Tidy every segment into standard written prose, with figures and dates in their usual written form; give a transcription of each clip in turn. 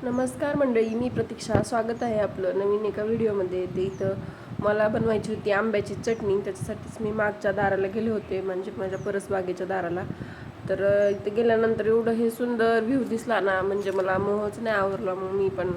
नमस्कार मंडळी, मी प्रतीक्षा. स्वागत आहे आपलं नवीन एका व्हिडिओमध्ये. ते इथं मला बनवायची होती आंब्याची चटणी. त्याच्यासाठीच मी मागच्या दाराला गेले होते, म्हणजे माझ्या परसबागेच्या दाराला. तर इथे गेल्यानंतर एवढं हे सुंदर व्ह्यू दिसला ना, म्हणजे मला मोहच नाही आवरला. मग मी पण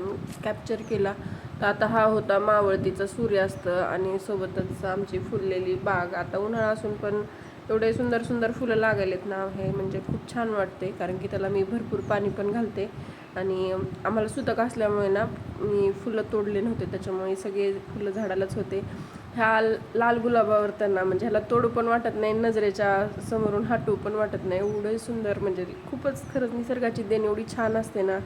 कॅप्चर केला. तर आता हा होता मावळतीचा सूर्यास्त आणि सोबतच आमची फुललेली बाग. आता उन्हाळा असून पण एवढे सुंदर सुंदर फुलं लागलेत ना, हे म्हणजे खूप छान वाटते. कारण की त्याला मी भरपूर पाणी पण घालते आणि आम्हाला सुतक असल्यामुळे ना मी फुलं तोडले नव्हते, त्याच्यामुळे सगळे फुलं झाडालाच होते. ह्या लाल गुलाबावर त्यांना म्हणजे ह्याला तोडू पण वाटत नाही, नजरेच्या समोरून हटू पण वाटत नाही. एवढे सुंदर, म्हणजे खूपच खरंच निसर्गाची देण एवढी छान असते ना,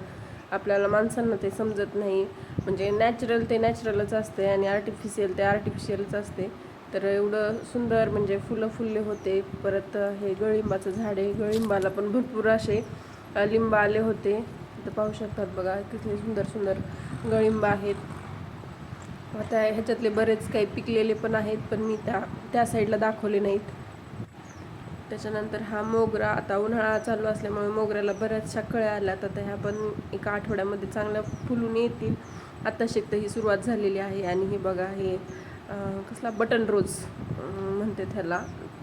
आपल्याला माणसांना ते समजत नाही. म्हणजे नॅचरल ते नॅचरलच असते आणि आर्टिफिशियल ते आर्टिफिशियलच असते. तर एवढं सुंदर म्हणजे फुलं फुलले होते. परत हे गळिंबाचं झाड आहे, गळिंबाला पण भरपूर असे लिंब आले होते. तर पाहू शकतात बघा, किती सुंदर सुंदर गळिंब आहेत. आता ह्याच्यातले बरेच काही पिकलेले पण आहेत, पण मी त्या साईडला दाखवले नाहीत. त्याच्यानंतर हा मोगरा, आता उन्हाळा चालू असल्यामुळे मोगऱ्याला बऱ्याचशा कळ्या आल्यात. आता ह्या पण एका आठवड्यामध्ये चांगल्या फुलून येतील. आता तर ही सुरुवात झालेली आहे. आणि हे बघा, हे कसला बटन रोज म्हणते त्याला,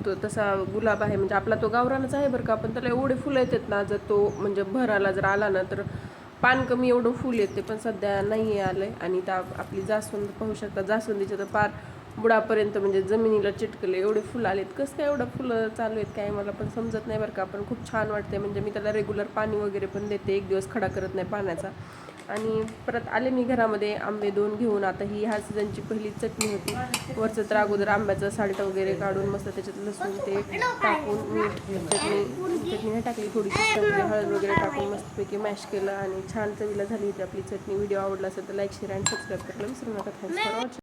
तो तसा गुलाब आहे. म्हणजे आपला तो गावरानच आहे बरं का, पण त्याला एवढे फुलं येतात ना, जर तो म्हणजे भराला जर आला ना तर पान कमी एवढं फुल येते, पण सध्या नाही आलंय. आणि त्या आपली जास्वंद पाहू शकता, जास्वंदीचं तर पार बुडापर्यंत म्हणजे जमिनीला चिटकले एवढे फुलं आलेत. कसं काय एवढं फुलं चालू आहेत काय मला पण समजत नाही बरं का, पण खूप छान वाटते. म्हणजे मी त्याला रेग्युलर पाणी वगैरे पण देते, एक दिवस खडा करत नाही पाण्याचा. आणि परत आले मी घरामध्ये आंबे 2 घेऊन. आता ही ह्या सीझनची पहिली चटणी होती. वरचं तर अगोदर आंब्याचं साल्ट वगैरे काढून मस्त त्याच्यात लसूण ते टाकून मीठ चटणी नाही टाकली, थोडीशी हळद वगैरे टाकून मस्तपैकी मॅश केलं आणि छान चवीला झाली होती आपली चटणी. व्हिडिओ आवडला असेल तर लाईक, शेअर आणि सबस्क्राईब करायला विसरू नका. Thanks for watching.